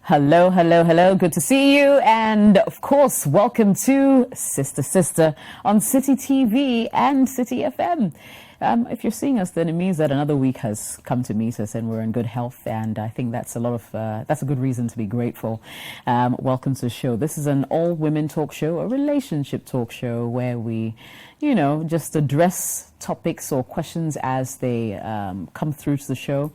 Hello, hello, hello. Good to see you. And of course, welcome to Sister Sister on Citi TV and Citi FM. If you're seeing us, then it means that another week has come to meet us and we're in good health. And I think that's a good reason to be grateful. Welcome to the show. This is an all-women talk show, a relationship talk show where we, just address topics or questions as they come through to the show.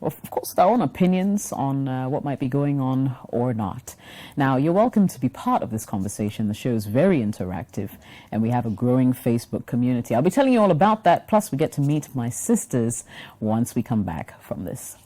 Of course, our own opinions on what might be going on or not. Now, you're welcome to be part of this conversation. The show is very interactive, and we have a growing Facebook community. I'll be telling you all about that. Plus, we get to meet my sisters once we come back from this.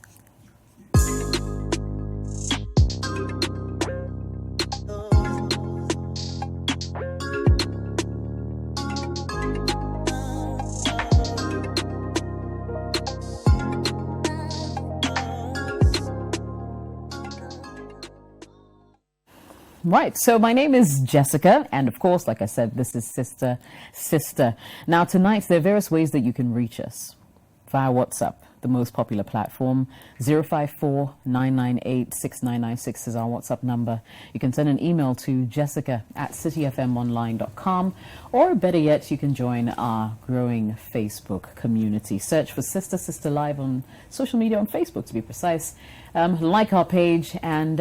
Right, so my name is Jessica, and of course, like I said, this is Sister Sister. Now, tonight, there are various ways that you can reach us via WhatsApp, the most popular platform. 054-998-6996 is our WhatsApp number. You can send an email to jessica@citifmonline.com, or better yet, you can join our growing Facebook community. Search for Sister Sister Live on social media, on Facebook to be precise. Like our page, and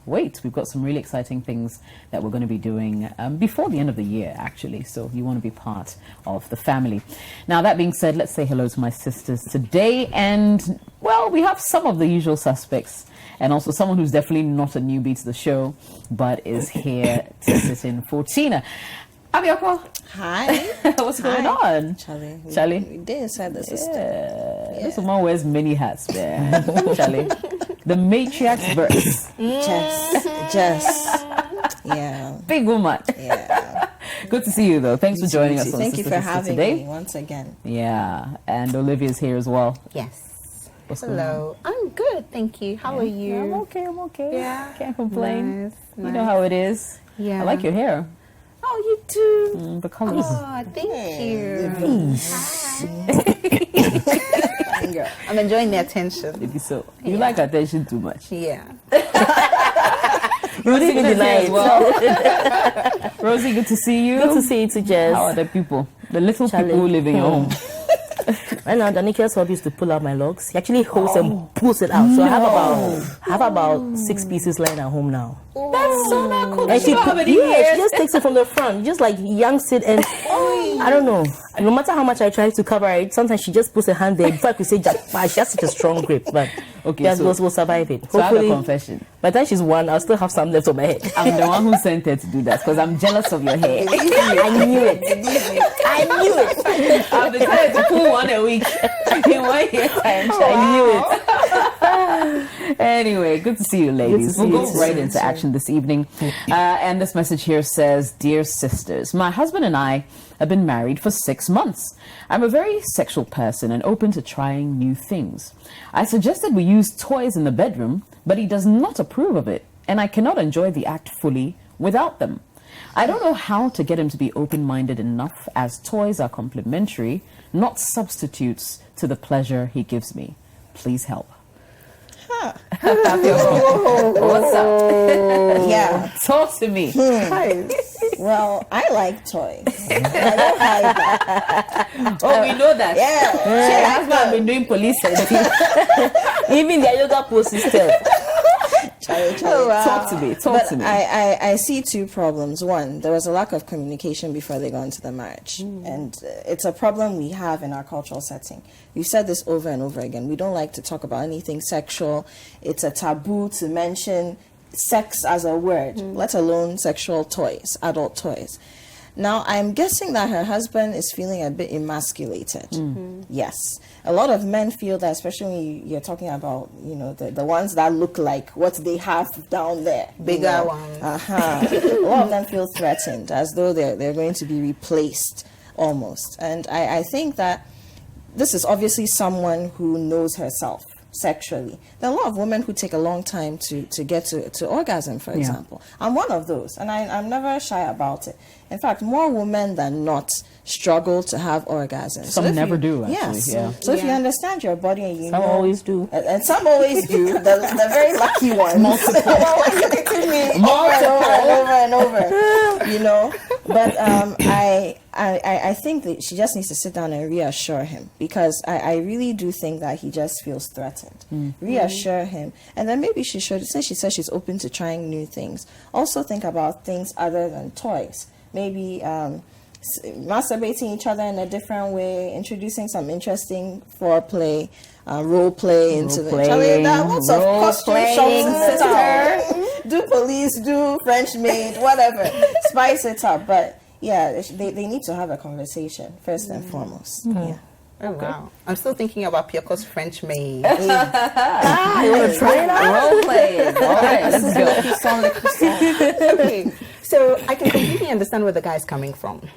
wait, we've got some really exciting things that we're going to be doing before the end of the year, actually. So you want to be part of the family. Now, that being said, let's say hello to my sisters today. And, well, we have some of the usual suspects, and also someone who's definitely not a newbie to the show, but is here to sit in for Tina. Apiorkor. Hi. What's going on? Charlie. We did say the sister. Yeah. This woman wears many hats, man. Charlie. The matriarch's verse. Just. Yeah. Big woman. Yeah. Good to see you, though. Thanks for joining us on Thank you Sister for Sister having today. me once again. Yeah. And Olivia's here as well. Yes. What's going Hello. I'm good, thank you. How are you? I'm okay. Yeah. Can't complain. Nice. You know how it is. Yeah. I like your hair. Oh, you do? The colors. Oh, thank you. Girl. I'm enjoying the attention. Maybe so. You like attention too much. Yeah. Rosie, good to see you as well. Rosie, good to see you. Good to see you too, Jess. How are the people? The little Charlie. people who live in your home. Right now, Danica's hobby is to pull out my logs. He actually holds and pulls it out. So I have about 6 pieces lying at home now. That's so not cool. And she just takes it from the front, just like yanks it, and I don't know. No matter how much I try to cover it, sometimes she just puts her hand there. Before I could say Jack, she has such a strong grip, but okay, so we'll survive it. So hopefully, I have a confession. By the time she's 1, I'll still have some left on my head. I'm the one who sent her to do that because I'm jealous of your hair. I knew it. I've been trying to pull one a week in 1 year time. I knew it. Anyway, good to see you, ladies. We'll go right into action this evening. And this message here says, "Dear sisters, my husband and I have been married for 6 months. I'm a very sexual person and open to trying new things. I suggested we use toys in the bedroom, but he does not approve of it, and I cannot enjoy the act fully without them. I don't know how to get him to be open-minded enough, as toys are complementary, not substitutes to the pleasure he gives me. Please help." What's up? Yeah. Talk to me. Well, I like toys. I don't hide that. Oh, we know that. Yeah. She has not been doing police safety. Even their yoga poses still. Charlie. Talk to me. Talk to me. I see 2 problems. One, there was a lack of communication before they got into the marriage. And it's a problem we have in our cultural setting. We've said this over and over again. We don't like to talk about anything sexual. It's a taboo to mention sex as a word, let alone sexual toys, adult toys. Now, I'm guessing that her husband is feeling a bit emasculated. Yes. A lot of men feel that, especially when you're talking about, the ones that look like what they have down there. Bigger ones. A lot of them feel threatened, as though they're going to be replaced almost. And I think that this is obviously someone who knows herself sexually. There are a lot of women who take a long time to get to orgasm, for example. I'm one of those, and I'm never shy about it. In fact, more women than not struggle to have orgasms. Some never do, actually. Yes. Yeah. So if you understand your body and you Some know, always do. and some always do, the very lucky ones. Multiple. Hitting me over and over, you know. But I think that she just needs to sit down and reassure him, because I really do think that he just feels threatened. Reassure him, and then maybe she should say, she says she's open to trying new things. Also think about things other than toys. Maybe masturbating each other in a different way, introducing some interesting foreplay, role play into the lots of costume shops, do police, do French maid, whatever, spice it up. But yeah, they need to have a conversation first and foremost. Yeah. Oh, wow. I'm still thinking about Apiorkor's French maid. You want to try it out? Role play. All right, let's go. Okay. So I can completely understand where the guy's coming from,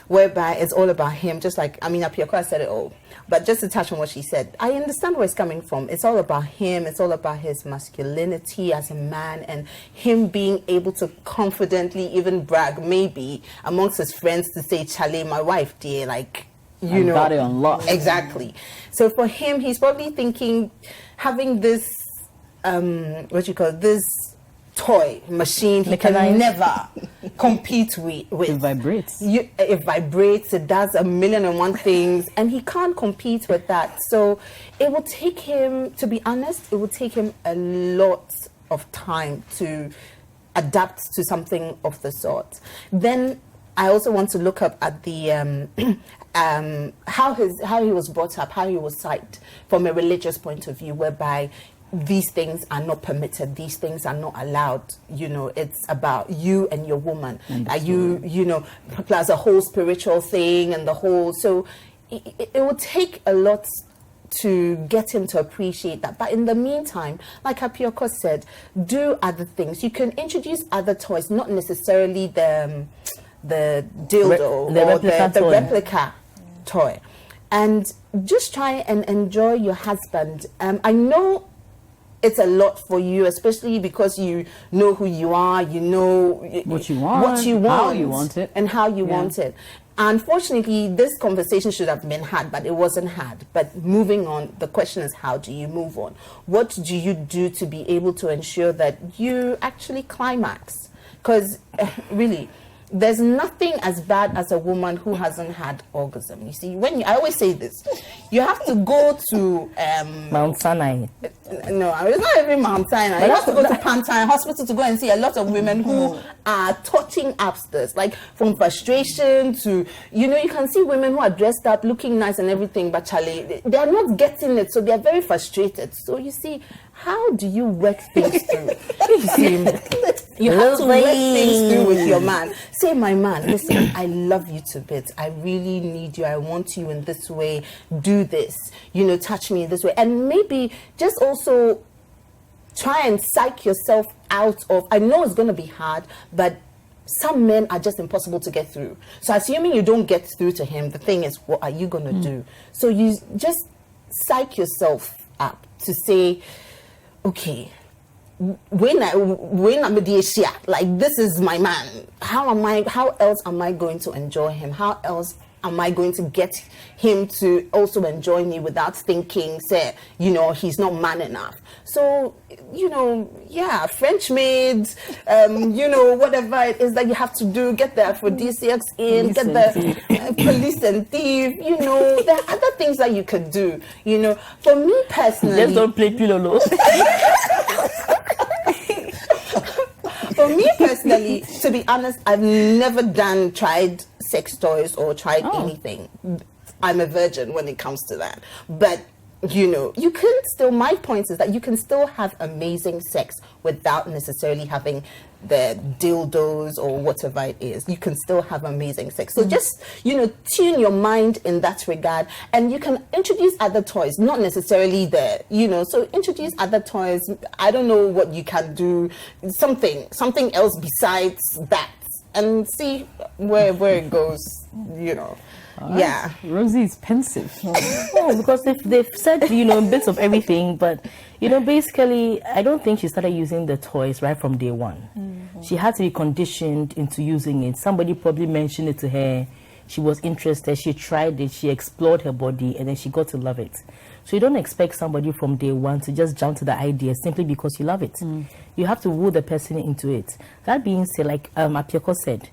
whereby it's all about him, just like, I mean, Apiorkor said it all. But just to touch on what she said, I understand where it's coming from. It's all about him. It's all about his masculinity as a man, and him being able to confidently even brag, maybe amongst his friends, to say, Charlie, my wife, dear, like, you know. Got it on lock. Exactly. So for him, he's probably thinking, having this, this toy machine he can never compete with. It vibrates. It vibrates, it does 1,000,001 things, and he can't compete with that. So it will take him, to be honest, it will take him a lot of time to adapt to something of the sort. Then I also want to look up at the how he was brought up, how he was psyched from a religious point of view, whereby these things are not permitted, these things are not allowed. You know, it's about you and your woman. You know, plus a whole spiritual thing and the whole. So it will take a lot to get him to appreciate that. But in the meantime, like Apiorkor said, do other things. You can introduce other toys, not necessarily the dildo the replica toy, and just try and enjoy your husband. I know it's a lot for you, especially because you know who you are, you know what you want, how you want it, and how you want it. Unfortunately, this conversation should have been had, but it wasn't had. But moving on, the question is, how do you move on? What do you do to be able to ensure that you actually climax? Because really, there's nothing as bad as a woman who hasn't had orgasm. You see, I always say this, you have to go to Mount Sinai. No, it's not even Mount Sinai. You have to go to Pantine Hospital to go and see a lot of women who are touching upstairs, like from frustration to, you know, you can see women who are dressed up, looking nice and everything, but Charlie, they are not getting it, so they are very frustrated. So you see, how do you work things through? You have to work things through with your man. Say, my man, listen, I love you to bits. I really need you. I want you in this way. Do this. You know, touch me in this way. And maybe just also try and psych yourself out of, I know it's going to be hard, but some men are just impossible to get through. So assuming you don't get through to him, the thing is, what are you going to do? So you just psych yourself up to say, okay, when I'm like, this is my man. How else am I going to enjoy him? How else am I going to get him to also enjoy me without thinking, say, you know, he's not man enough? So, you know, yeah, French maids, you know, whatever it is that you have to do, get the aphrodisiacs in, get the police and thief, you know, there are other things that you could do, you know. For me personally, Just don't play pillow. For me personally, to be honest, I've never tried sex toys or tried anything. I'm a virgin when it comes to that. But, you know, you can still, my point is that you can still have amazing sex without necessarily having the dildos or whatever it is. You can still have amazing sex. So just, you know, tune your mind in that regard, and you can introduce other toys, not necessarily you know, so introduce other toys. I don't know what you can do, something else besides that, and see where it goes, you know. Right. Yeah. Rosie's pensive. Oh, because they've said, you know, bits of everything, but, you know, basically, I don't think she started using the toys right from day one. She had to be conditioned into using it. Somebody probably mentioned it to her she was interested, she tried it, she explored her body, and then she got to love it. So you don't expect somebody from day one to just jump to the idea simply because you love it. You have to woo the person into it. That being said, like Apiorkor said,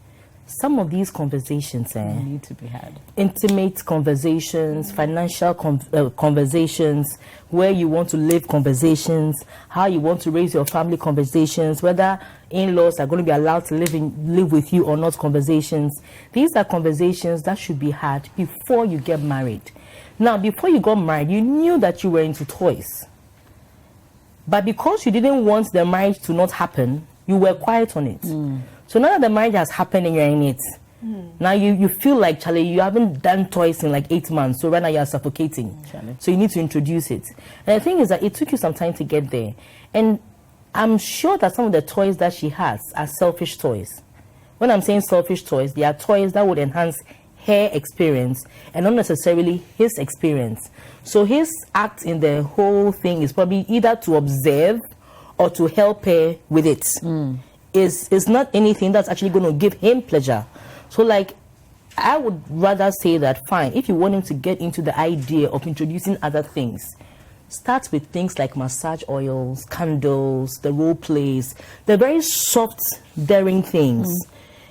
some of these conversations need to be had. Intimate conversations, financial conversations, where you want to live conversations, how you want to raise your family conversations, whether in-laws are going to be allowed to live with you or not conversations. These are conversations that should be had before you get married. Now, before you got married, you knew that you were into toys. But because you didn't want the marriage to not happen, you were quiet on it. So now that the marriage has happened and you're in it, now you feel like, Charlie, you haven't done toys in like 8 months, so right now you're suffocating. So you need to introduce it. And the thing is that it took you some time to get there. And I'm sure that some of the toys that she has are selfish toys. When I'm saying selfish toys, they are toys that would enhance her experience and not necessarily his experience. So his act in the whole thing is probably either to observe or to help her with it. Is not anything that's actually going to give him pleasure. So like, I would rather say that fine, if you want him to get into the idea of introducing other things, start with things like massage oils, candles, the role plays, the very soft, daring things.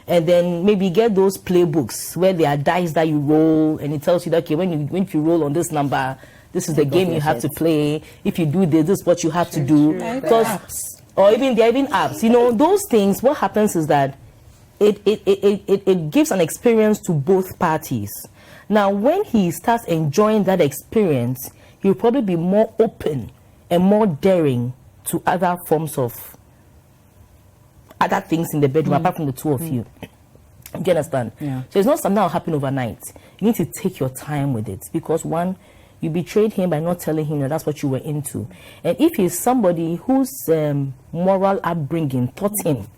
And then maybe get those playbooks where there are dice that you roll, and it tells you that, okay, when you roll on this number, this is the game you have to play. If you do this, this is what you have to do. Or even there are even apps. You know, those things, what happens is that it gives an experience to both parties. Now, when he starts enjoying that experience, he'll probably be more open and more daring to other forms of other things in the bedroom apart from the two of you. Do you understand? Yeah. So it's not something that will happen overnight. You need to take your time with it, because one, you betrayed him by not telling him that that's what you were into. And if he's somebody whose moral upbringing taught him,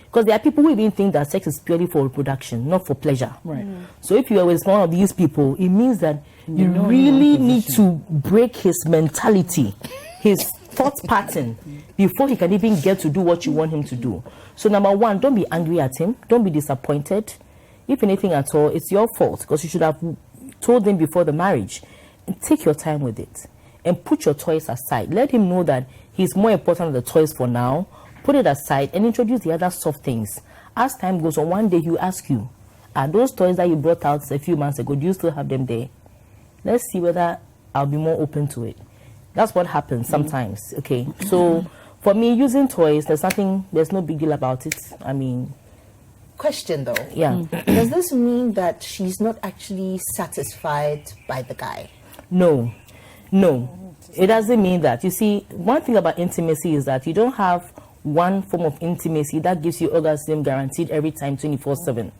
because there are people who even think that sex is purely for reproduction, not for pleasure. Right. So if you are with one of these people, it means that you really need to break his mentality, his thought pattern, before he can even get to do what you want him to do. So number one, don't be angry at him. Don't be disappointed. If anything at all, it's your fault, because you should have told him before the marriage. And take your time with it and put your toys aside. Let him know that he's more important than the toys for now. Put it aside and introduce the other soft things. As time goes on, one day he'll ask you, are those toys that you brought out a few months ago, do you still have them there? Let's see whether I'll be more open to it. That's what happens sometimes. Okay, so for me, using toys, there's no big deal about it. I mean, question though. Yeah. Does this mean that she's not actually satisfied by the guy? No, it doesn't mean that. You see, one thing about intimacy is that you don't have one form of intimacy that gives you orgasm guaranteed every time 24/7.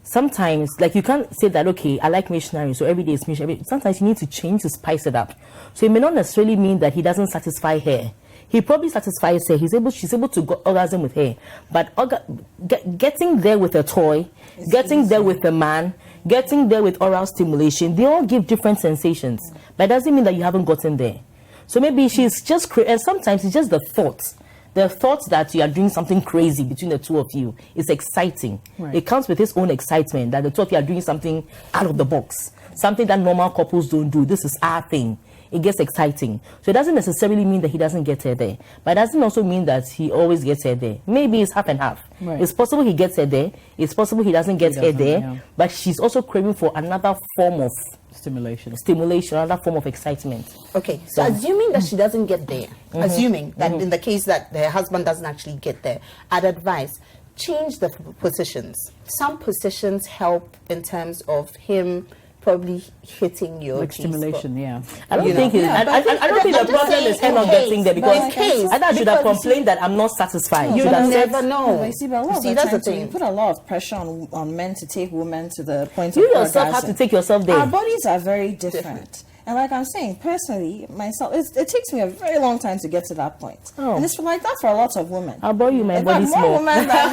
Sometimes, like, you can't say that, okay, I like missionary, so every day is missionary. Sometimes you need to change to spice it up. So it may not necessarily mean that he doesn't satisfy her. He probably satisfies her. She's able to go orgasm with her. But getting there with a toy, getting there with a man, getting there with oral stimulation, they all give different sensations. But it doesn't mean that you haven't gotten there. So maybe she's just, and sometimes it's just the thought. The thought that you are doing something crazy between the two of you is exciting. Right. It comes with its own excitement that the two of you are doing something out of the box. Something that normal couples don't do. This is our thing. It gets exciting. So it doesn't necessarily mean that he doesn't get her there. But it doesn't also mean that he always gets her there. Maybe it's half and half. Right. It's possible he gets her there. It's possible he doesn't get her there. Yeah. But she's also craving for another form of Stimulation, another form of excitement. Okay, so assuming that she doesn't get there, assuming that in the case that the husband doesn't actually get there, I'd advise, change the positions. Some positions help in terms of him probably hitting your like G-spot. stimulation, yeah. I don't You think know. I don't think the problem is him not getting there, because in case, I thought I should have complained that I'm not satisfied. You Should have said, never know. But you see, but a lot of See, the that's time the too, thing. you put a lot of pressure on men to take women to the point you of yourself have orgasm. to take yourself there. Our bodies are very different. And like I'm saying, personally, myself, it takes me a very long time to get to that point. Oh. And it's like that for a lot of women. I'll borrow you my In body fact, more small. women than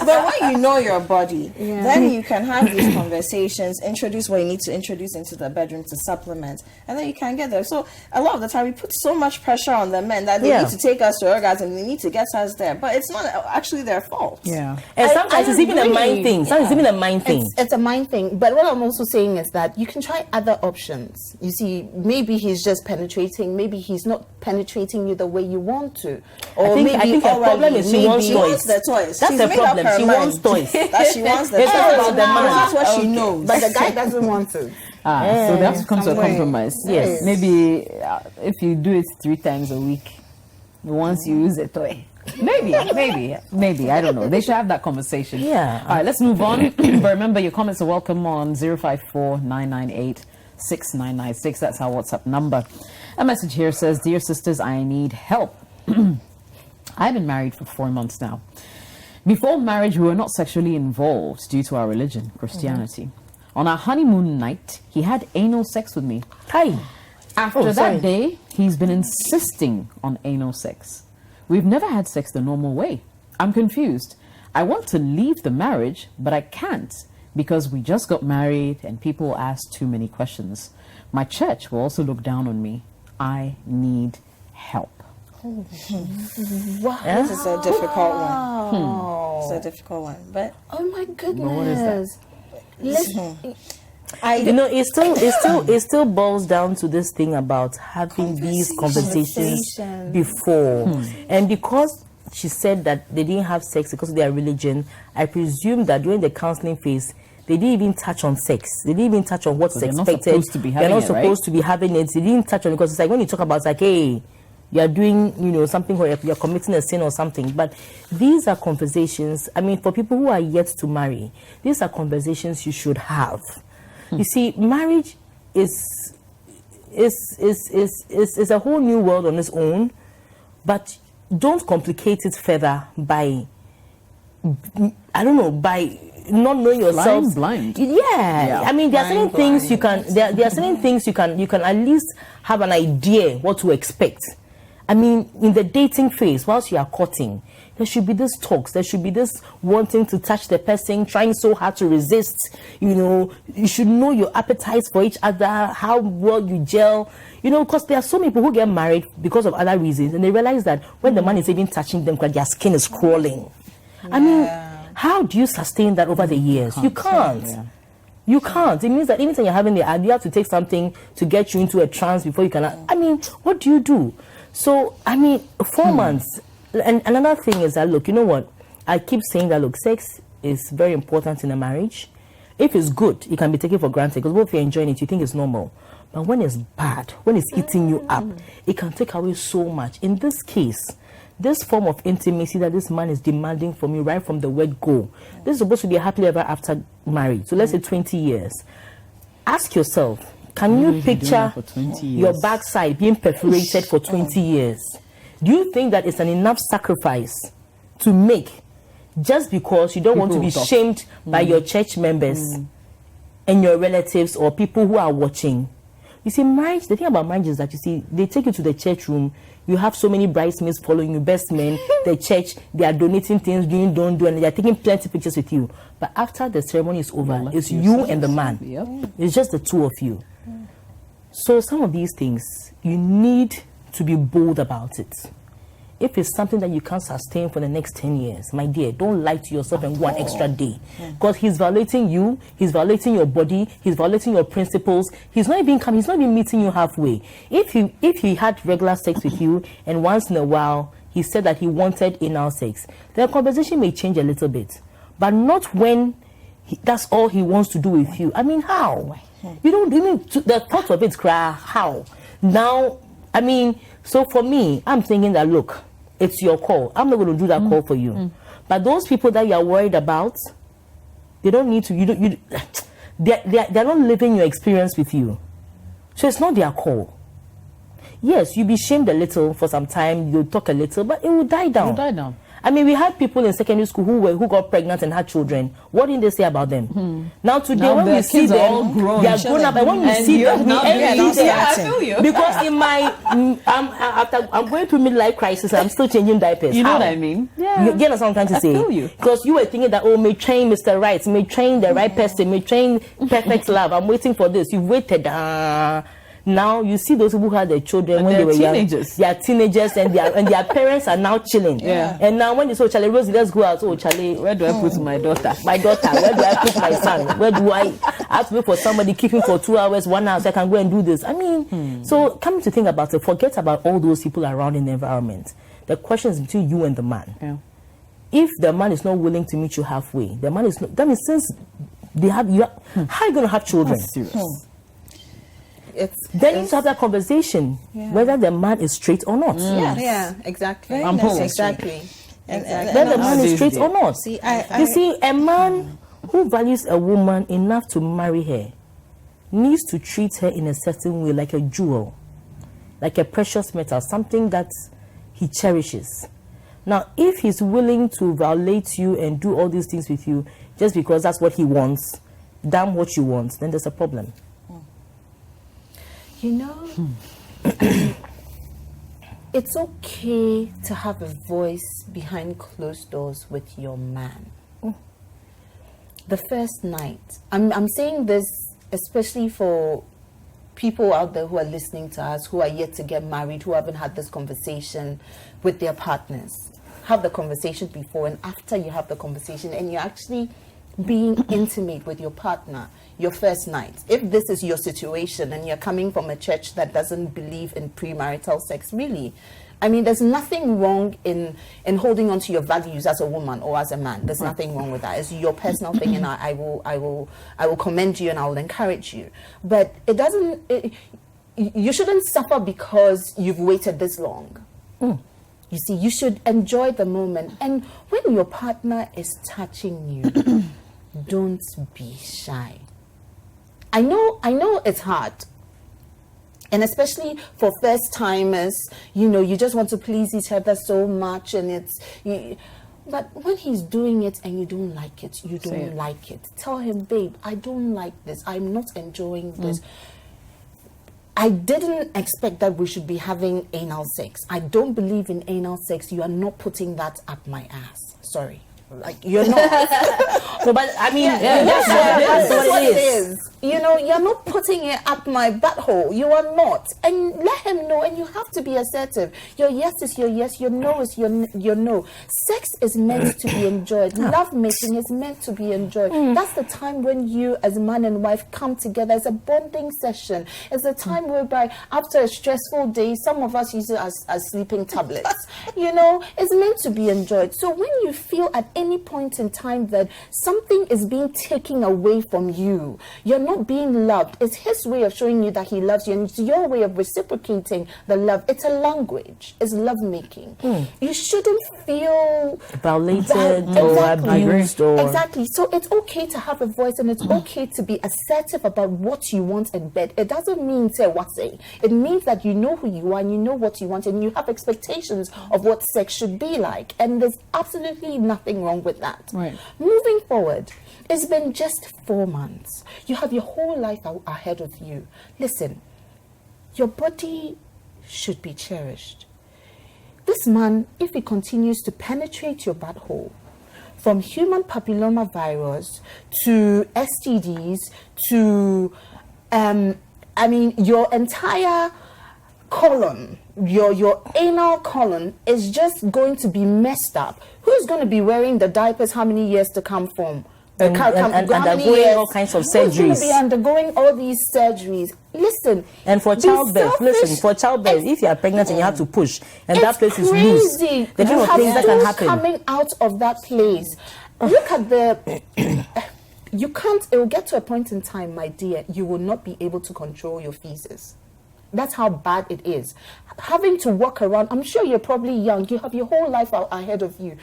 but when you know your body, then you can have these conversations, introduce what you need to introduce into the bedroom to supplement, and then you can get there. So a lot of the time we put so much pressure on the men that they need to take us to orgasm, they need to get us there, but it's not actually their fault. Yeah. And sometimes it's even a mind thing. Sometimes it's even a mind thing. It's a mind thing. But what I'm also saying is that you can try other options. You see, maybe he's just penetrating. Maybe he's not penetrating you the way you want to. Or I think the problem is she wants toys. The toys. That's She's the made up problem. her She mind wants toys. that she wants the It's toys. all about the money. That's what she knows. But the guy doesn't want to. So they have to come to a compromise. Yes. Maybe if you do it 3 times a week, once you use a toy. Maybe, I don't know. They should have that conversation. Yeah. All right, let's move on. But remember, your comments are welcome on 054-998-6996. That's our WhatsApp number. A message here says, "Dear sisters, I need help. I've been married for 4 months now. Before marriage, we were not sexually involved due to our religion, Christianity. On our honeymoon night, he had anal sex with me. Hi. After that day, he's been insisting on anal sex. We've never had sex the normal way. I'm confused. I want to leave the marriage, but I can't because we just got married and people ask too many questions. My church will also look down on me. I need help." Wow. This is a difficult one. It's a difficult one. But Oh my goodness. what is that? It still boils down to this thing about having these conversations before. And because she said that they didn't have sex because of their religion, I presume that during the counseling phase, they didn't even touch on sex. They didn't even touch on what's they're not expected. supposed to be having they're not it, supposed to be having it. They didn't touch on it because it's like when you talk about, it's like, hey, you're doing, something where you're committing a sin or something. But these are conversations, I mean, for people who are yet to marry, these are conversations you should have. You see, marriage is a whole new world on its own, but don't complicate it further by, by not knowing yourself. Flying blind. Yeah. I mean, there are certain things you can. There are certain things you can at least have an idea what to expect. I mean, in the dating phase, whilst you are courting, there should be this talks. There should be this wanting to touch the person, trying so hard to resist. You should know your appetites for each other, how well you gel. Because there are so many people who get married because of other reasons, and they realize that when the man is even touching them, their skin is crawling. I mean, how do you sustain that over the years? You can't. Yeah. You can't. It means that anytime you're having the idea, you have to take something to get you into a trance before you can. I mean, what do you do? So, I mean, 4 months. And another thing is that, look, you know what? I keep saying that, look, sex is very important in a marriage. If it's good, it can be taken for granted because both of you are enjoying it, you think it's normal. But when it's bad, when it's eating you up, it can take away so much. In this case, this form of intimacy that this man is demanding from you right from the word go, this is supposed to be a happily ever after marriage. So let's say 20 years. Ask yourself, can you picture your backside being perforated for 20 years? Do you think that it's an enough sacrifice to make just because you don't want to be shamed by your church members and your relatives or people who are watching? You see, marriage, the thing about marriage is that, you see, they take you to the church room, you have so many bridesmaids following you, best men, the church, they are donating things, don't do, and they are taking plenty of pictures with you. But after the ceremony is over, it's you and the man. Yep. It's just the two of you. So some of these things, you need to be bold about it. If it's something that you can't sustain for the next 10 years, my dear, don't lie to yourself and go an extra day. Because he's violating you, he's violating your body, he's violating your principles. He's not even meeting you halfway. If he had regular sex with you and once in a while he said that he wanted anal sex, the conversation may change a little bit. But not when that's all he wants to do with you. I mean, how? You don't even, the thought of it, how? Now, I mean, so for me, I'm thinking that, look, it's your call. I'm not going to do that call for you. But those people that you're worried about, they don't need to, they're not living your experience with you. So it's not their call. Yes, you'll be shamed a little for some time, you'll talk a little, but it will die down. I mean, we had people in secondary school who got pregnant and had children. What did they say about them? Now today, when we see them, they are grown up, and when we see them, we envy them. I feel you. Because in my, after I'm going through midlife crisis, I'm still changing diapers. You know what I mean? Yeah. You get what I'm trying to say? I feel you. Because you were thinking that, may train Mr. Right, may train the right person, may train perfect love. I'm waiting for this. You've waited. Now you see those who had their children and when they were teenagers. young. They are teenagers, and their parents are now chilling. Yeah. And now when they say, Charlie Rosie, let's go out. Oh, Charlie, where do I put my daughter? My daughter. Where do I put my son? Where do I have to wait for somebody keep him for 2 hours, 1 hour, so I can go and do this? I mean, so coming to think about it, forget about all those people around in the environment. The question is between you and the man. Yeah. If the man is not willing to meet you halfway, the man is not. That means since they have you, how are you going to have children? That's serious. Then you need to have that conversation, whether the man is straight or not. Yeah, exactly. I'm home. Exactly. Whether the man is straight or not. See, you see, a man who values a woman enough to marry her needs to treat her in a certain way, like a jewel, like a precious metal, something that he cherishes. Now, if he's willing to violate you and do all these things with you just because that's what he wants, damn what you want, then there's a problem. You know, it's okay to have a voice behind closed doors with your man. The first night, I'm saying this especially for people out there who are listening to us, who are yet to get married, who haven't had this conversation with their partners. Have the conversation before and after you have the conversation, and you're actually being intimate with your partner, your first night. If this is your situation and you're coming from a church that doesn't believe in premarital sex, really, I mean, there's nothing wrong in holding on to your values as a woman or as a man. There's nothing wrong with that. It's your personal thing, and I will commend you and I will encourage you. But it doesn't. You shouldn't suffer because you've waited this long. You see, you should enjoy the moment, and when your partner is touching you, don't be shy. I know it's hard. And especially for first timers, you just want to please each other so much, and but when he's doing it and you don't like it, you don't like it. Tell him, babe, I don't like this. I'm not enjoying this. I didn't expect that we should be having anal sex. I don't believe in anal sex. You are not putting that up my ass. Sorry. Like, you're not. No, but I mean, that's what it is. You're not putting it up my butthole. You are not. And let him know, and you have to be assertive. Your yes is your yes, your no is your no. Sex is meant to be enjoyed. Love making is meant to be enjoyed. That's the time when you, as man and wife, come together. It's a bonding session. It's a time whereby, after a stressful day, some of us use it as sleeping tablets. It's meant to be enjoyed. So when you feel at any point in time that something is being taken away from you, you're not being loved, it's his way of showing you that he loves you, and it's your way of reciprocating the love. It's a language. It's love making. You shouldn't feel violated or abused exactly. So it's okay to have a voice, and it's okay to be assertive about what you want in bed. It doesn't mean say what say. It means that you know who you are, and you know what you want, and you have expectations of what sex should be like, and there's absolutely nothing wrong with that. Right. Moving forward, it's been just 4 months. You have your whole life ahead of you. Listen, your body should be cherished. This man, if he continues to penetrate your butthole, from human papilloma virus to STDs to, your entire colon, your anal colon is just going to be messed up. Who's going to be wearing the diapers how many years to come from? And undergoing all kinds of surgeries. Who's going to be undergoing all these surgeries? Listen. And for childbirth, if you are pregnant and you have to push, and that place is loose, the kind of things that can happen. Coming out of that place. Look at you can't, it will get to a point in time, my dear, you will not be able to control your feces. That's how bad it is. Having to walk around, I'm sure you're probably young, you have your whole life ahead of you.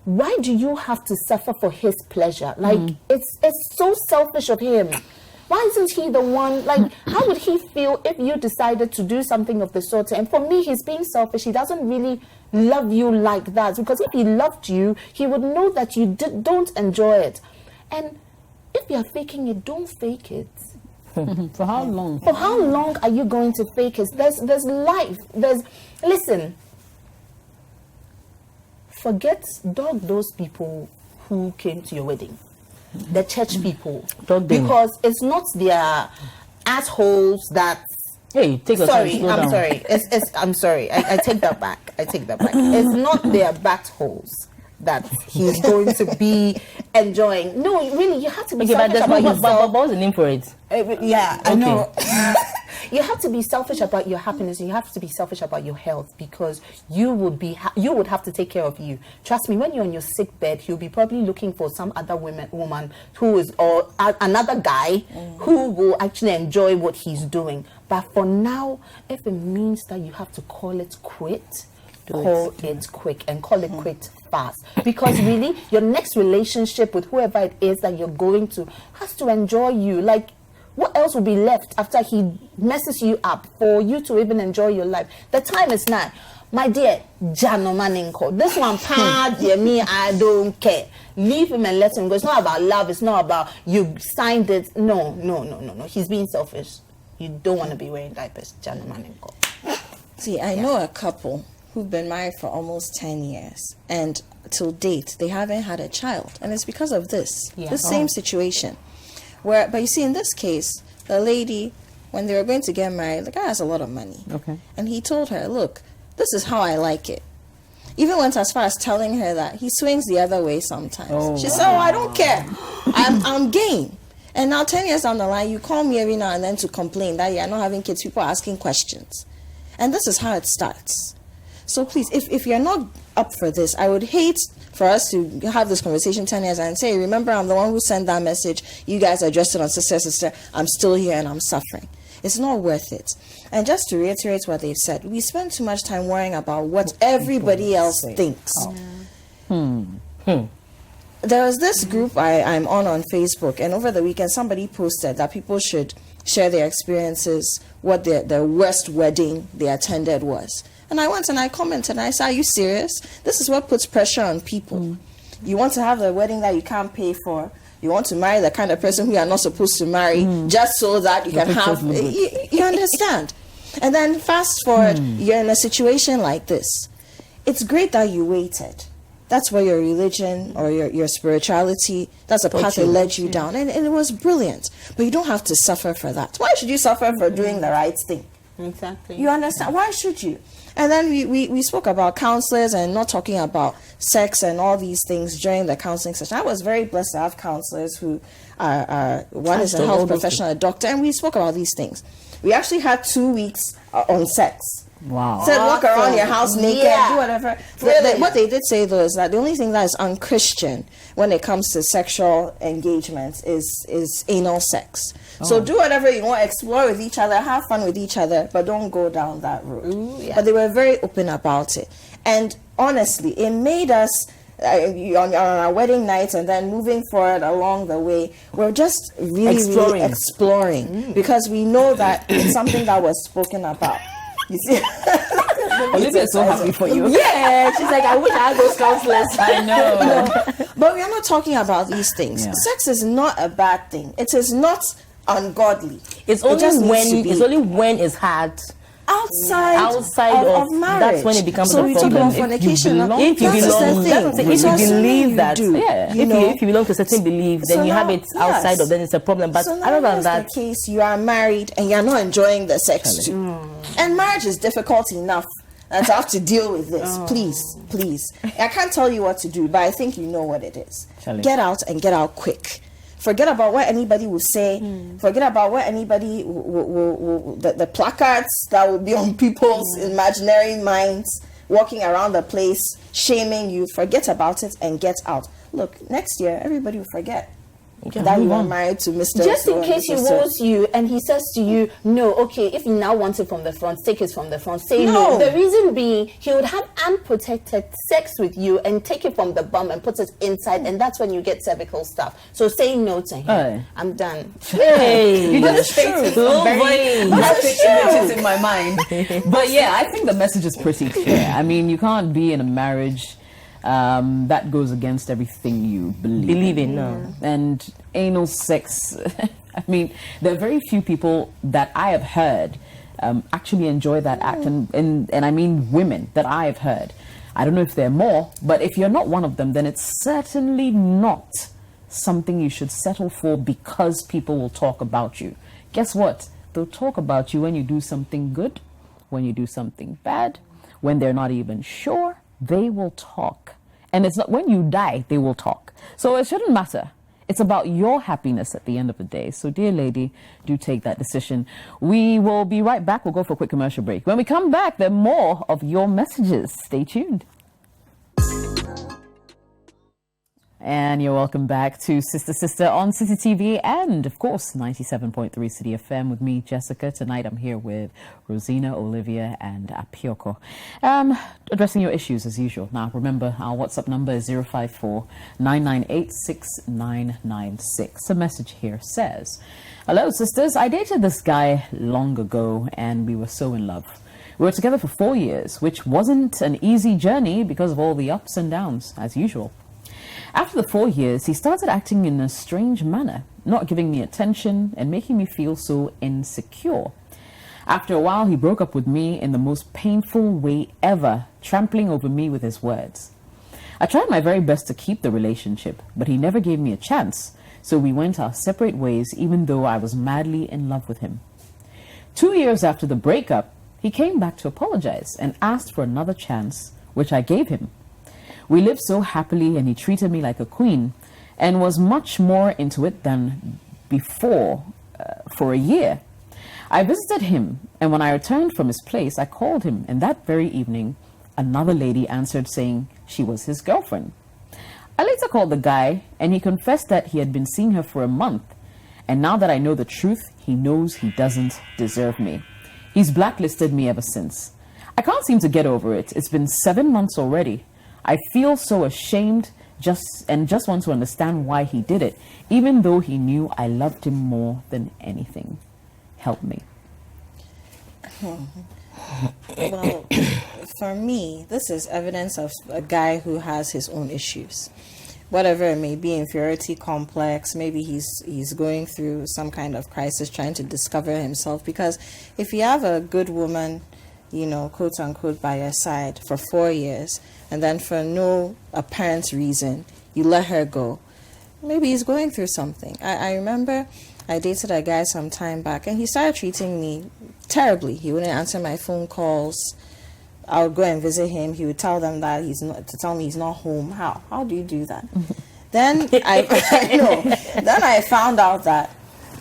Why do you have to suffer for his pleasure? Like, it's so selfish of him. Why isn't he the one? Like, how would he feel if you decided to do something of the sort? And for me, he's being selfish. He doesn't really love you like that, because if he loved you, he would know that you don't enjoy it. And if you're faking it, don't fake it. For how long? For how long are you going to fake it? There's life. Listen. Dog those people who came to your wedding, the church people, because it's not their assholes that. Hey, take your time. I'm sorry. I'm sorry. I take that back. It's not their buttholes that he's going to be enjoying. No, really, you have to be selfish about yourself. But what's the name for it? Yeah, I know. You have to be selfish about your happiness, and you have to be selfish about your health, because you would have to take care of you. Trust me, when you're on your sick bed, he'll be probably looking for some other woman who is, or another guy who will actually enjoy what he's doing. But for now, if it means that you have to call it quit, call it quick, and call it quit fast. Because really, your next relationship with whoever it is that you're going to has to enjoy you. Like, what else will be left after he messes you up for you to even enjoy your life? The time is now. My dear, Jano Maninko, this one part, me, I don't care. Leave him and let him go. It's not about love. It's not about you signed it. No. He's being selfish. You don't want to be wearing diapers, Jano Maninko. See, I know a couple who've been married for almost 10 years, and till date, they haven't had a child. And it's because of this, the same situation. But you see, in this case, the lady, when they were going to get married, the guy has a lot of money. Okay. And he told her, look, this is how I like it. Even went as far as telling her that he swings the other way sometimes. She said, I don't care. I'm game. And now 10 years down the line, you call me every now and then to complain that you're not having kids. People are asking questions. And this is how it starts. So please, if you're not up for this, I would hate for us to have this conversation 10 years and say, remember, I'm the one who sent that message. You guys addressed it on sister. I'm still here and I'm suffering. It's not worth it. And just to reiterate what they've said, we spend too much time worrying about what everybody else thinks. There was this group I'm on Facebook, and over the weekend somebody posted that people should share their experiences, what their worst wedding they attended was. And I went and I commented and I said, are you serious? This is what puts pressure on people. You want to have a wedding that you can't pay for. You want to marry the kind of person who you are not supposed to marry just so that you can have... You understand? And then fast forward, you're in a situation like this. It's great that you waited. That's where your religion or your spirituality, that's a path that led you down. And it was brilliant. But you don't have to suffer for that. Why should you suffer for doing the right thing? Exactly. You understand? Why should you? And then we spoke about counselors and not talking about sex and all these things during the counseling session. I was very blessed to have counselors who are one is a health professional, a doctor, and we spoke about these things. We actually had 2 weeks on sex. Wow. Said walk around your house naked, do whatever. Really? What they did say though is that the only thing that is unchristian when it comes to sexual engagements is anal sex. So do whatever you want, explore with each other, have fun with each other, but don't go down that road. But they were very open about it. And honestly, it made us, on our wedding night and then moving forward along the way, we're just really exploring because we know that it's something that was spoken about. You see? Olivia's so happy for you. Yeah, she's like, I wish I had those counselors. I know. But we are not talking about these things. Sex is not a bad thing. It is not ungodly. It's only when it's had outside of marriage. That's when it becomes a problem. So we talk about fornication. If you believe that, if you belong to a certain belief, then you have it outside of, then it's a problem. But other than that, the case, you are married and you're not enjoying the sex too. And marriage is difficult enough and to have to deal with this. Please. I can't tell you what to do, but I think you know what it is. Get out and get out quick. Forget about what anybody will say. Forget about what anybody will the placards that will be on people's imaginary minds, walking around the place, shaming you. Forget about it and get out. Look, next year, everybody will forget. that you are married to Mr. Just in case he wants you and he says to you, no, okay, if you now want it from the front, take it from the front, say no. The reason being, he would have unprotected sex with you and take it from the bum and put it inside, and that's when you get cervical stuff. So say no to him. I'm done. Hey, you just stated some very graphic images in my mind. But yeah, I think the message is pretty clear. I mean, you can't be in a marriage that goes against everything you believe in. No. And anal sex, I mean, there are very few people that I have heard actually enjoy that act. And I mean women that I have heard. I don't know if there are more, but if you're not one of them, then it's certainly not something you should settle for because people will talk about you. Guess what? They'll talk about you when you do something good, when you do something bad, when they're not even sure. They will talk. And it's not when you die, they will talk. So it shouldn't matter. It's about your happiness at the end of the day. So dear lady, do take that decision. We will be right back. We'll go for a quick commercial break. When we come back, there are more of your messages. Stay tuned. And you're welcome back to Sister on Citi TV and, of course, 97.3 Citi FM with me, Jessica. Tonight I'm here with Rosina, Olivia and Apiorkor. Addressing your issues as usual. Now, remember, our WhatsApp number is 054-998-6996. A message here says, hello, sisters. I dated this guy long ago and we were so in love. We were together for 4 years, which wasn't an easy journey because of all the ups and downs, as usual. After the 4 years, he started acting in a strange manner, not giving me attention and making me feel so insecure. After a while, he broke up with me in the most painful way ever, trampling over me with his words. I tried my very best to keep the relationship, but he never gave me a chance, so we went our separate ways even though I was madly in love with him. 2 years after the breakup, he came back to apologize and asked for another chance, which I gave him. We lived so happily and he treated me like a queen and was much more into it than before for a year. I visited him and when I returned from his place, I called him and that very evening, another lady answered saying she was his girlfriend. I later called the guy and he confessed that he had been seeing her for a month. And now that I know the truth, he knows he doesn't deserve me. He's blacklisted me ever since. I can't seem to get over it. It's been 7 months already. I feel so ashamed just want to understand why he did it, even though he knew I loved him more than anything. Help me. Well, for me, this is evidence of a guy who has his own issues. Whatever it may be, inferiority complex, maybe he's going through some kind of crisis, trying to discover himself. Because if you have a good woman, you know, quote unquote, by your side for 4 years, and then for no apparent reason, you let her go, maybe he's going through something. I remember I dated a guy some time back, and he started treating me terribly. He wouldn't answer my phone calls. I would go and visit him. He would tell them that tell me he's not home. How do you do that? Then I found out that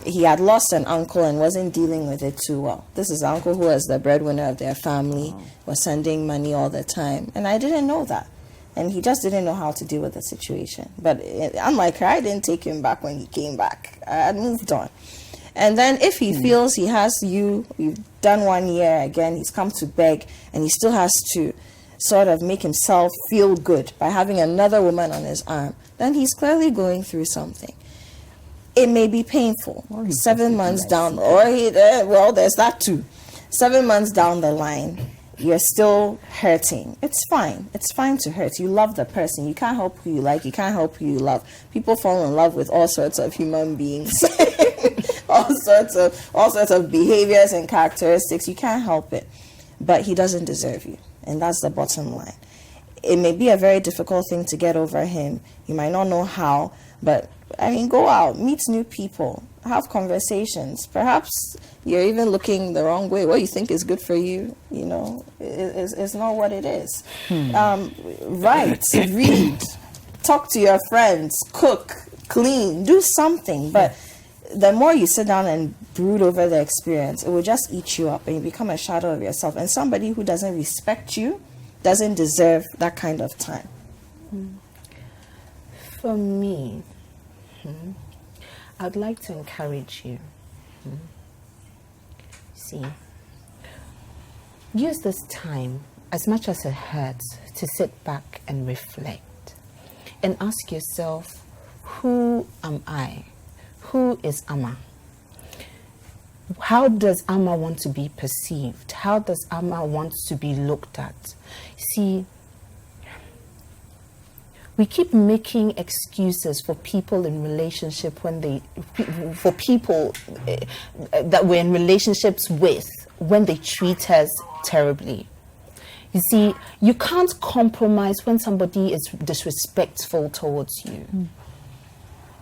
he had lost an uncle and wasn't dealing with it too well. This is the uncle who was the breadwinner of their family, was sending money all the time. And I didn't know that. And he just didn't know how to deal with the situation. But unlike her, I didn't take him back when he came back. I had moved on. And then if he feels he has you've done 1 year again, he's come to beg, and he still has to sort of make himself feel good by having another woman on his arm, then he's clearly going through something. It may be painful. 7 months down, there's that too. 7 months down the line, you're still hurting. It's fine. It's fine to hurt. You love the person. You can't help who you like. You can't help who you love. People fall in love with all sorts of human beings, all sorts of behaviors and characteristics. You can't help it. But he doesn't deserve you, and that's the bottom line. It may be a very difficult thing to get over him. You might not know how, but I mean, go out, meet new people, have conversations. Perhaps you're even looking the wrong way. What you think is good for you, you know, is not what it is. Write, read, talk to your friends, cook, clean, do something. But the more you sit down and brood over the experience, it will just eat you up and you become a shadow of yourself. And somebody who doesn't respect you doesn't deserve that kind of time. For me, I'd like to encourage you. See, use this time, as much as it hurts, to sit back and reflect and ask yourself, who am I? Who is Amma? How does Amma want to be perceived? How does Amma want to be looked at? See, we keep making excuses for people in relationship for people that we're in relationships with when they treat us terribly. You see, you can't compromise when somebody is disrespectful towards you.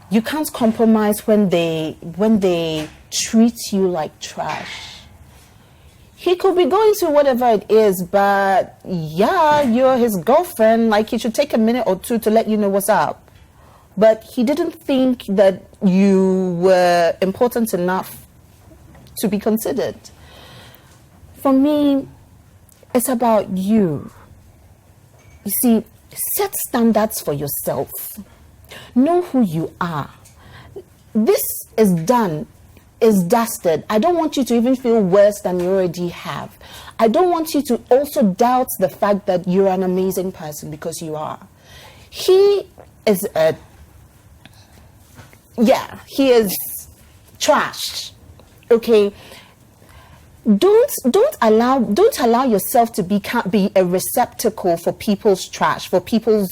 You can't compromise when they treat you like trash. He could be going through whatever it is, but yeah, you're his girlfriend. Like, he should take a minute or two to let you know what's up. But he didn't think that you were important enough to be considered. For me, it's about you. You see, set standards for yourself. Know who you are. This is done. Is dusted. I don't want you to even feel worse than you already have. I don't want you to also doubt the fact that you're an amazing person, because you are. He is he is trash. Okay. Don't allow yourself to be a receptacle for people's trash, for people's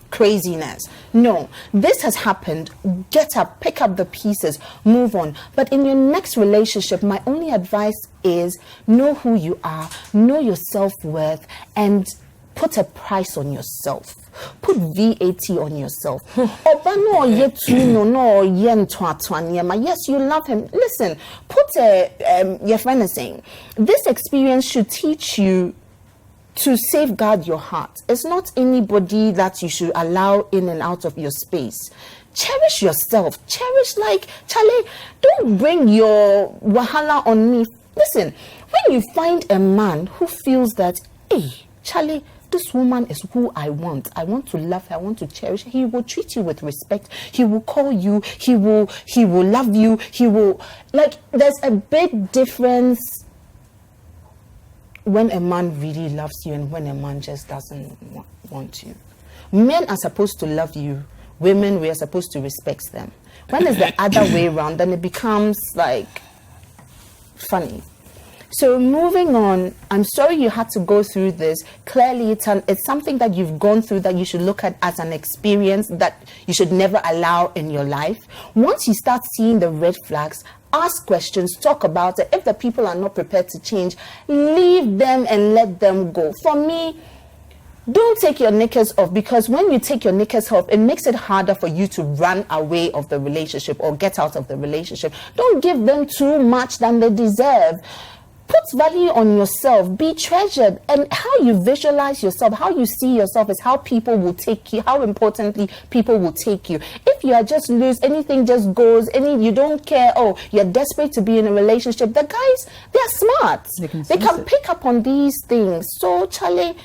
craziness. No, this has happened. Get up, pick up the pieces, move on. But in your next relationship, my only advice is know who you are, know your self-worth, and put a price on yourself. Put VAT on yourself. Yes, you love him. Listen, put your friend is saying, this experience should teach you to safeguard your heart. It's not anybody that you should allow in and out of your space. Cherish yourself. Cherish, like, Charlie, don't bring your wahala on me. Listen, when you find a man who feels that, hey, Charlie, this woman is who I want to love her, I want to cherish her, he will treat you with respect. He will call you, he will love you, he will, like, there's a big difference when a man really loves you and when a man just doesn't want you. Men are supposed to love you. Women, we are supposed to respect them. When it's the other way around, then it becomes like funny. So moving on, I'm sorry you had to go through this. Clearly, it's something that you've gone through that you should look at as an experience that you should never allow in your life. Once you start seeing the red flags, ask questions, talk about it. If the people are not prepared to change, leave them and let them go. For me, don't take your knickers off, because when you take your knickers off, it makes it harder for you to run away of the relationship or get out of the relationship. Don't give them too much than they deserve. Put value on yourself. Be treasured. And how you visualize yourself, how you see yourself, is how people will take you, how importantly people will take you. If you are just loose, anything just goes, you don't care, oh, you're desperate to be in a relationship, the guys, they're smart. They can pick up on these things. So, Charlie,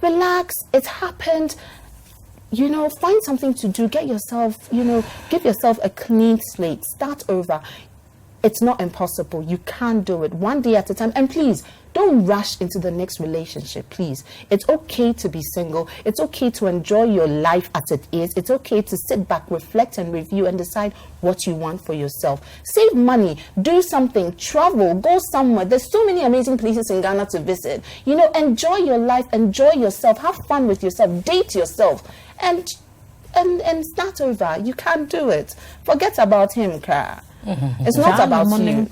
relax. It's happened. Find something to do. Get yourself, give yourself a clean slate. Start over. It's not impossible. You can do it one day at a time. And please, don't rush into the next relationship, please. It's okay to be single. It's okay to enjoy your life as it is. It's okay to sit back, reflect and review and decide what you want for yourself. Save money, do something, travel, go somewhere. There's so many amazing places in Ghana to visit. Enjoy your life, enjoy yourself, have fun with yourself, date yourself, and start over. You can't do it. Forget about him, Kara. It's not about you.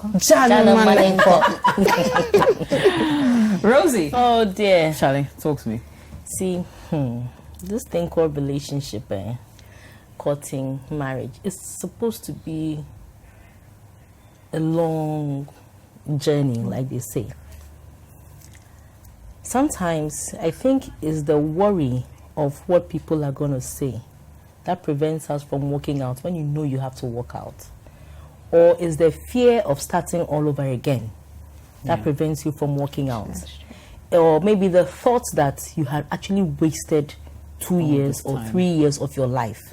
Rosie. Oh dear. Charlie, talk to me. See, this thing called relationship, courting, marriage, is supposed to be a long journey, like they say. Sometimes I think it's the worry of what people are going to say that prevents us from walking out when you know you have to walk out. Or is the fear of starting all over again that prevents you from walking out? Or maybe the thought that you had actually wasted 2 years or 3 years of your life.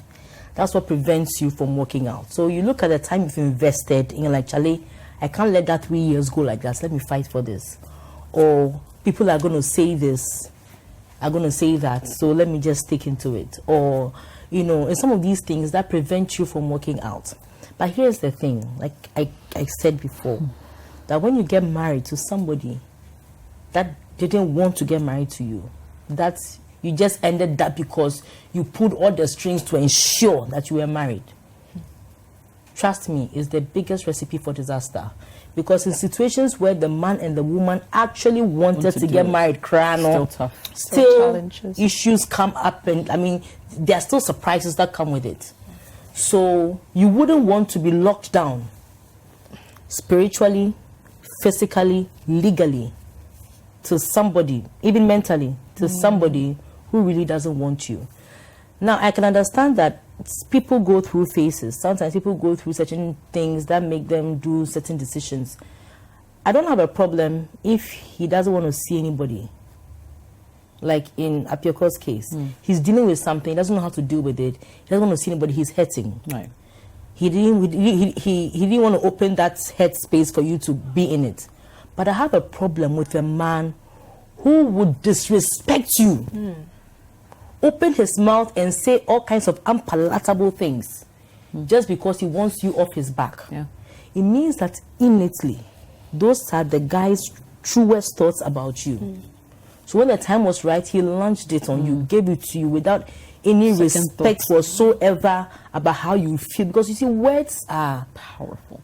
That's what prevents you from working out. So you look at the time you've invested in, like, Charlie, I can't let that 3 years go like that. Let me fight for this. Or people are going to say this, are going to say that, so let me just stick into it. Or, you know, and some of these things that prevent you from working out. But here's the thing, like I said before, that when you get married to somebody that didn't want to get married to you, that you just ended that because you pulled all the strings to ensure that you were married. Trust me, is the biggest recipe for disaster. Because in situations where the man and the woman actually wanted to get married, still tough. Still challenges. Issues come up, and I mean, there are still surprises that come with it. So you wouldn't want to be locked down spiritually, physically, legally to somebody, even mentally, to somebody who really doesn't want you. Now, I can understand that people go through phases. Sometimes people go through certain things that make them do certain decisions. I don't have a problem if he doesn't want to see anybody. Like in Apiorkor's case, he's dealing with something, he doesn't know how to deal with it. He doesn't want to see anybody, he's hurting. Right. He didn't want to open that head space for you to be in it. But I have a problem with a man who would disrespect you, open his mouth and say all kinds of unpalatable things just because he wants you off his back. Yeah. It means that innately, those are the guy's truest thoughts about you. So when the time was right, he launched it on you, gave it to you without any respect whatsoever about how you feel. Because you see, words are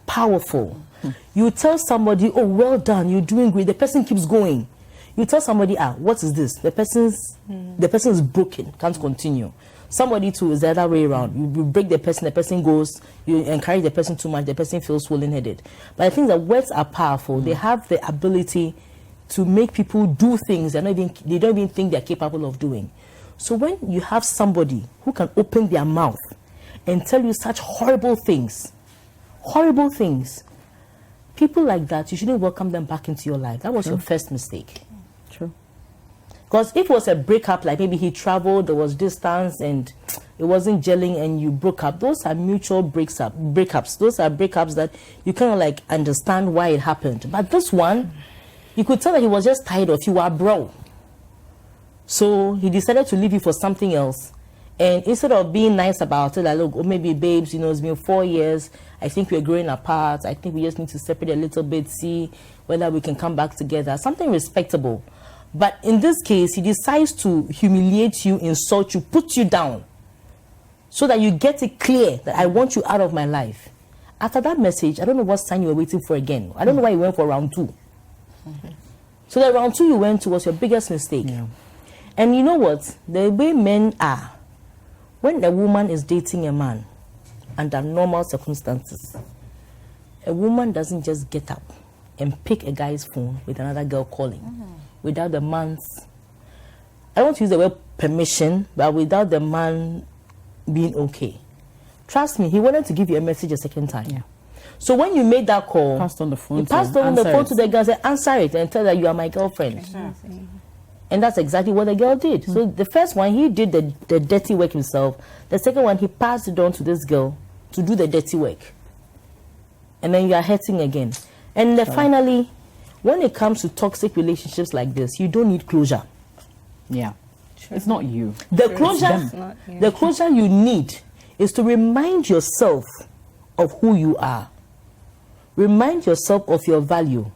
powerful. You tell somebody, oh, well done, you're doing great. The person keeps going. You tell somebody, what is this? The person is broken, can't continue. Somebody too is the other way around. You break the person goes, you encourage the person too much, the person feels swollen-headed. But I think that words are powerful. They have the ability to make people do things they don't even think they're capable of doing. So when you have somebody who can open their mouth and tell you such horrible things, people like that, you shouldn't welcome them back into your life. That was your first mistake. True. Because if it was a breakup, like maybe he traveled, there was distance and it wasn't gelling and you broke up, those are mutual breakups. Those are breakups that you kind of like understand why it happened. But this one, you could tell that he was just tired of you, bro. So he decided to leave you for something else. And instead of being nice about it, like, look, oh, maybe babes, you know, it's been 4 years. I think we're growing apart. I think we just need to separate a little bit, see whether we can come back together. Something respectable. But in this case, he decides to humiliate you, insult you, put you down so that you get it clear that I want you out of my life. After that message, I don't know what sign you were waiting for again. I don't know why you went for round 2. So the round 2 you went to was your biggest mistake. Yeah. And you know what? The way men are, when a woman is dating a man under normal circumstances, a woman doesn't just get up and pick a guy's phone with another girl calling without the man's, I don't want to use the word permission, but without the man being okay. Trust me, he wanted to give you a message a second time. Yeah. So when you made that call, Passed on the phone. you passed on the phone to the girl and said, answer it and tell her you are my girlfriend. And that's exactly what the girl did. So the first one, he did the dirty work himself. The second one, he passed it on to this girl to do the dirty work. And then you are hurting again. And finally, when it comes to toxic relationships like this, you don't need closure. Yeah. It's not you. The closure you need is to remind yourself of who you are. Remind yourself of your value.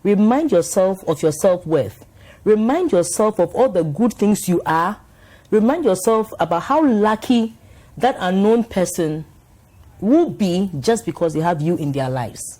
Remind yourself of your self-worth. Remind yourself of all the good things you are. Remind yourself about how lucky that unknown person will be just because they have you in their lives.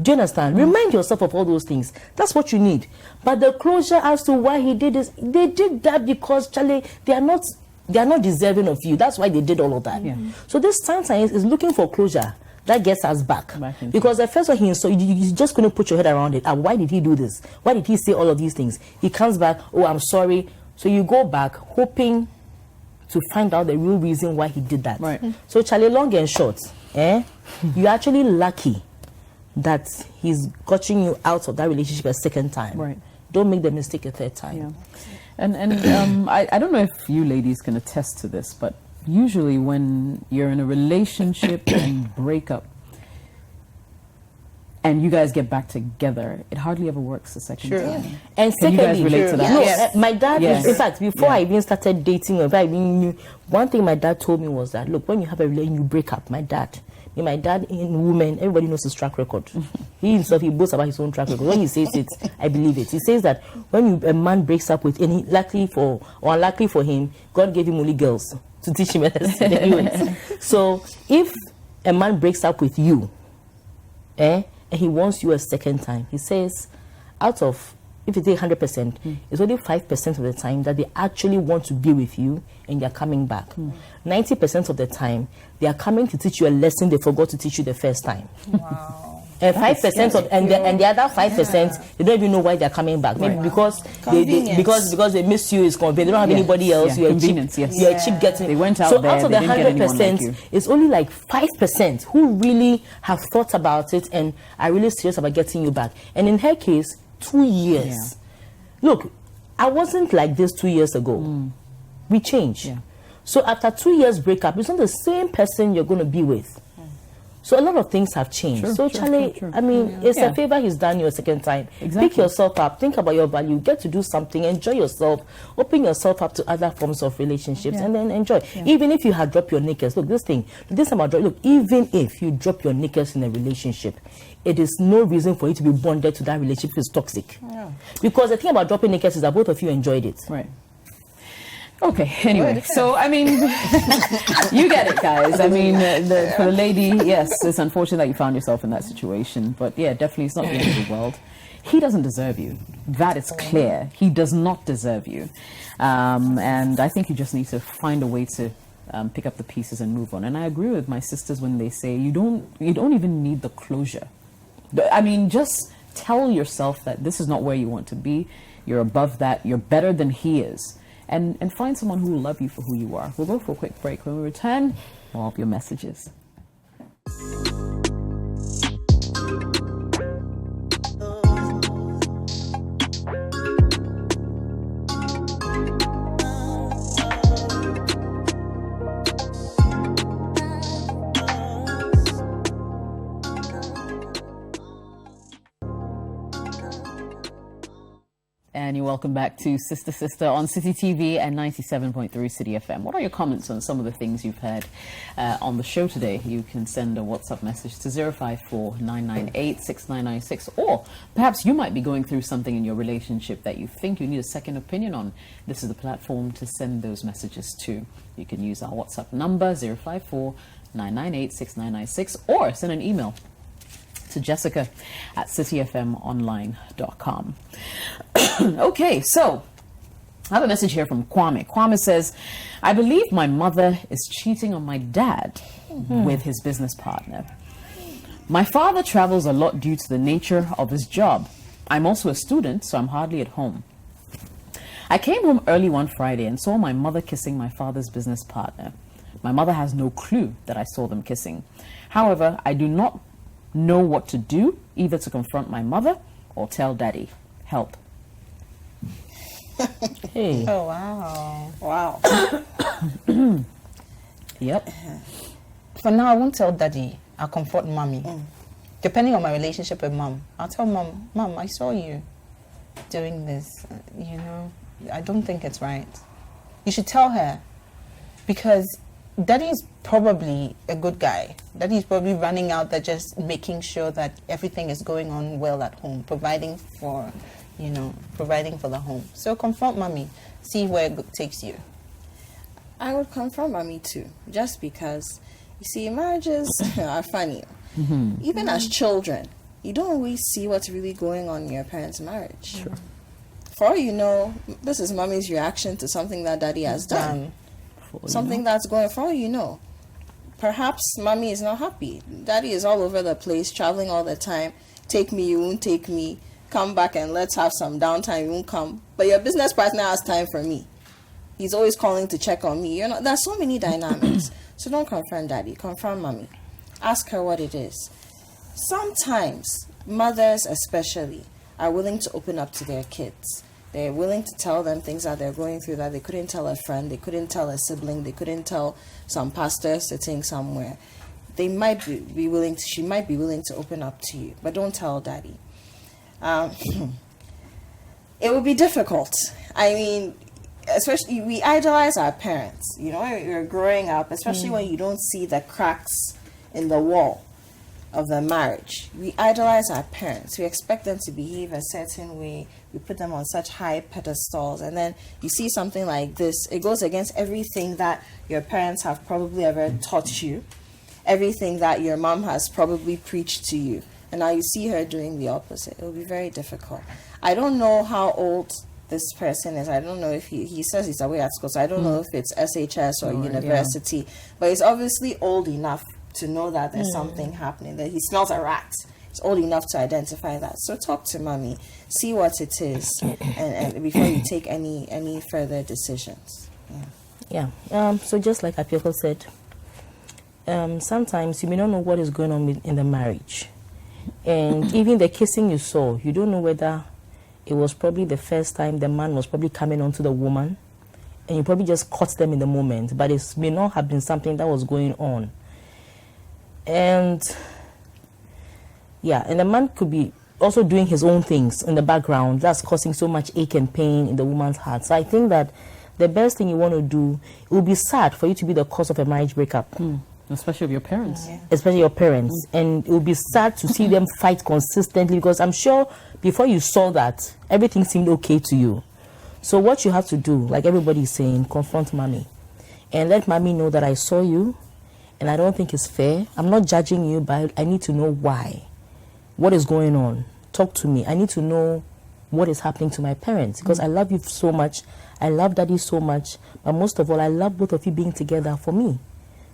Do you understand? Remind yourself of all those things. That's what you need. But the closure as to why he did this, they did that because, Charlie, they are not deserving of you. That's why they did all of that. Yeah. So this sometimes is looking for closure. That gets us back. Because the first one he saw, you just couldn't put your head around it. Why did he do this? Why did he say all of these things? He comes back, oh, I'm sorry. So you go back hoping to find out the real reason why he did that. Right. So Charlie, long and short, you're actually lucky that he's gotten you out of that relationship a second time. Right. Don't make the mistake a third time. Yeah. And I don't know if you ladies can attest to this, but usually when you're in a relationship and break up, and you guys get back together, it hardly ever works the second time. And Can you guys secondly, relate to that? no, my dad, Yes. in fact, before I even started dating, or if I even knew, one thing my dad told me was that, look, when you have a relationship, you break up. My dad in women, everybody knows his track record. He himself, he boasts about his own track record. When he says it, I believe it. He says that when a man breaks up with any, likely for or unlikely for him, God gave him only girls to teach him a lesson. Anyways, so if a man breaks up with you, and he wants you a second time, he says, out of, if you take 100%, it's only 5% of the time that they actually want to be with you and they're coming back. 90% of the time, they are coming to teach you a lesson they forgot to teach you the first time. Wow. And 5% of and the other 5%, they don't even know why they're coming back. Maybe because because they miss you is convenient. They don't have anybody else. You're Convenience, cheap. yes. You're cheap getting. They went out so there, out of they the didn't get anyone like 100%, you. it's only like 5% who really have thought about it and are really serious about getting you back. And in her case, 2 years. Yeah. Look, I wasn't like this 2 years ago. We changed. Yeah. So after 2 years breakup, it's not the same person you're going to be with. So a lot of things have changed. Sure, so sure, Charlie, sure. I mean, it's Yeah. a favor he's done you a second time. Exactly. Pick yourself up. Think about your value. Get to do something. Enjoy yourself. Open yourself up to other forms of relationships, and then enjoy. Even if you had dropped your knickers, look, this about drop. Look, even if you drop your knickers in a relationship, it is no reason for you to be bonded to that relationship if it's toxic. Because the thing about dropping knickers is that both of you enjoyed it. Right. Okay, anyway, so I mean, you get it, guys. I mean, for the lady, yes, it's unfortunate that you found yourself in that situation, but yeah, definitely it's not the end of the world. He doesn't deserve you. That is clear. He does not deserve you. And I think you just need to find a way to pick up the pieces and move on. And I agree with my sisters when they say you don't even need the closure. I mean, just tell yourself that this is not where you want to be. You're above that. You're better than he is. And find someone who will love you for who you are. We'll go for a quick break. When we return, more of your messages. And you're welcome back to Sister Sister on Citi TV and 97.3 Citi FM. What are your comments on some of the things you've heard on the show today? You can send a WhatsApp message to 054-998-6996, or perhaps you might be going through something in your relationship that you think you need a second opinion on. This is the platform to send those messages to. You can use our WhatsApp number 054-998-6996, or send an email to Jessica at cityfmonline.com. Okay, so I have a message here from Kwame. Kwame says, I believe my mother is cheating on my dad with his business partner. My father travels a lot due to the nature of his job. I'm also a student, so I'm hardly at home. I came home early one Friday and saw my mother kissing my father's business partner. My mother has no clue that I saw them kissing. However, I do not know what to do, either to confront my mother or tell daddy. Help. Hey. Oh, wow. Wow. Yep. For now, I won't tell daddy. I'll comfort mommy. Depending on my relationship with mom, I'll tell mom, I saw you doing this. You know, I don't think it's right. You should tell her, because daddy's probably a good guy. Daddy's probably running out there just making sure that everything is going on well at home, providing for the home. So confront mommy, see where it takes you. I would confront mommy too, just because, you see, marriages are funny. Even as children, you don't always see what's really going on in your parents' marriage. Sure. For all you know, this is mommy's reaction to something that daddy has done. Something that's going, for all you know. Perhaps mommy is not happy. Daddy is all over the place, traveling all the time. Take me, you won't take me. Come back and let's have some downtime, you won't come. But your business partner has time for me. He's always calling to check on me. There's so many dynamics. So don't confront daddy, confront mommy. Ask her what it is. Sometimes, mothers especially, are willing to open up to their kids. They're willing to tell them things that they're going through that they couldn't tell a friend, they couldn't tell a sibling, they couldn't tell some pastor sitting somewhere. They might be willing to, she might be willing to open up to you, but don't tell daddy. It would be difficult. I mean, especially we idolize our parents. You know, when you're growing up, especially when you don't see the cracks in the wall of the marriage. We idolize our parents. We expect them to behave a certain way. We put them on such high pedestals. And then you see something like this. It goes against everything that your parents have probably ever taught you, everything that your mom has probably preached to you. And now you see her doing the opposite. It will be very difficult. I don't know how old this person is. I don't know if he says he's away at school, so I don't know if it's SHS or university. But he's obviously old enough to know that there's something happening, that he smells a rat. He's old enough to identify that. So talk to mommy, see what it is, and before you take any further decisions. So just like Apiorkor said, sometimes you may not know what is going on in the marriage. And even the kissing you saw, you don't know whether it was probably the first time the man was probably coming onto the woman, and you probably just caught them in the moment, but it may not have been something that was going on. And and the man could be also doing his own things in the background that's causing so much ache and pain in the woman's heart. So I think that the best thing you want to do, it would be sad for you to be the cause of a marriage breakup. Especially of your parents. Especially your parents. And it would be sad to see them fight consistently, because I'm sure before you saw that, everything seemed okay to you. So what you have to do, like everybody is saying, confront mommy. And let mommy know that I saw you, and I don't think it's fair. I'm not judging you, but I need to know why. What is going on? Talk to me. I need to know what is happening to my parents, because I love you so much. I love daddy so much. But most of all, I love both of you being together for me.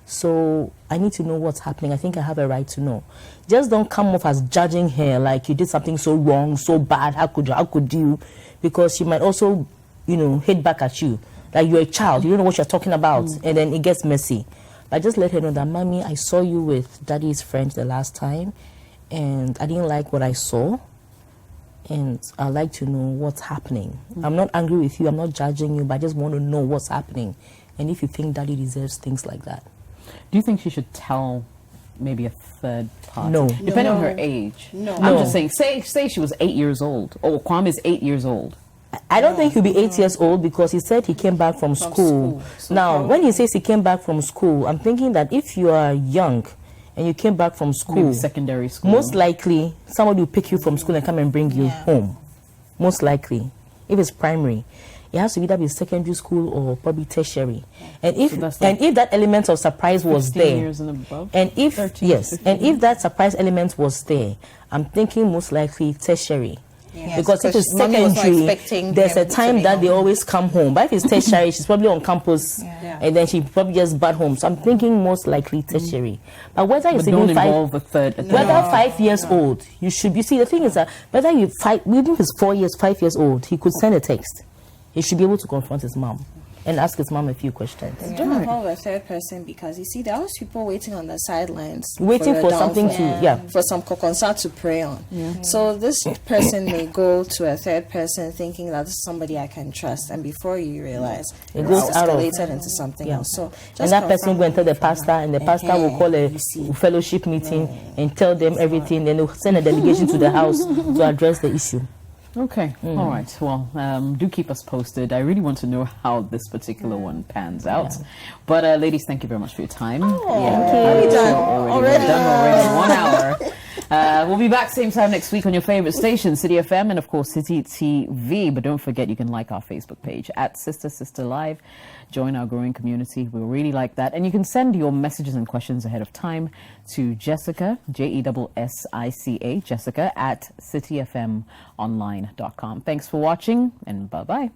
So I need to know what's happening. I think I have a right to know. Just don't come off as judging her like you did something so wrong, so bad. How could you? Because she might also, hit back at you. Like you're a child. You don't know what you're talking about. And then it gets messy. But just let her know that, mommy, I saw you with daddy's friends the last time, and I didn't like what I saw, and I'd like to know what's happening. I'm not angry with you. I'm not judging you, but I just want to know what's happening. And if you think daddy deserves things like that. Do you think she should tell maybe a third party? No. Depending on her age. No. I'm just saying, say she was 8 years old, or Kwame is 8 years old. I don't think he'll be 8 years old, because he said he came back from school. So now, when he says he came back from school, I'm thinking that if you are young and you came back from school, maybe secondary school, most likely somebody will pick you from school and come and bring you home. Most likely. If it's primary, it has to either be secondary school or probably tertiary. And if that element of surprise was there, years and above, and if 13, yes, 15. and if that surprise element was there, I'm thinking most likely tertiary. Because if it's secondary, there's a time that they always come home. But if it's tertiary, she's probably on campus, and then she probably just got home. So I'm thinking most likely tertiary. But whether it's don't even involve a third, whether 5 years old, you should. You see, the thing is that whether even if it's 4 years, 5 years old, he could send a text. He should be able to confront his mom and ask his mom a few questions. Don't involve a third person, because you see there are always people waiting on the sidelines, waiting for something for some concern to prey on. So this person may go to a third person thinking that this is somebody I can trust, and before you realize it goes escalated into something else. So and that person will tell the pastor, and the pastor will call a fellowship meeting and tell them everything. Then they'll send a delegation to the house to address the issue. Okay, all right. Well, do keep us posted. I really want to know how this particular one pans out. But ladies, thank you very much for your time. Thank you. We're done already. 1 hour. We'll be back same time next week on your favorite station, Citi FM, and of course Citi TV. But don't forget, you can like our Facebook page at Sister Live. Join our growing community. We'll really like that. And you can send your messages and questions ahead of time to Jessica, Jessica, Jessica at citifmonline.com. Thanks for watching, and bye-bye.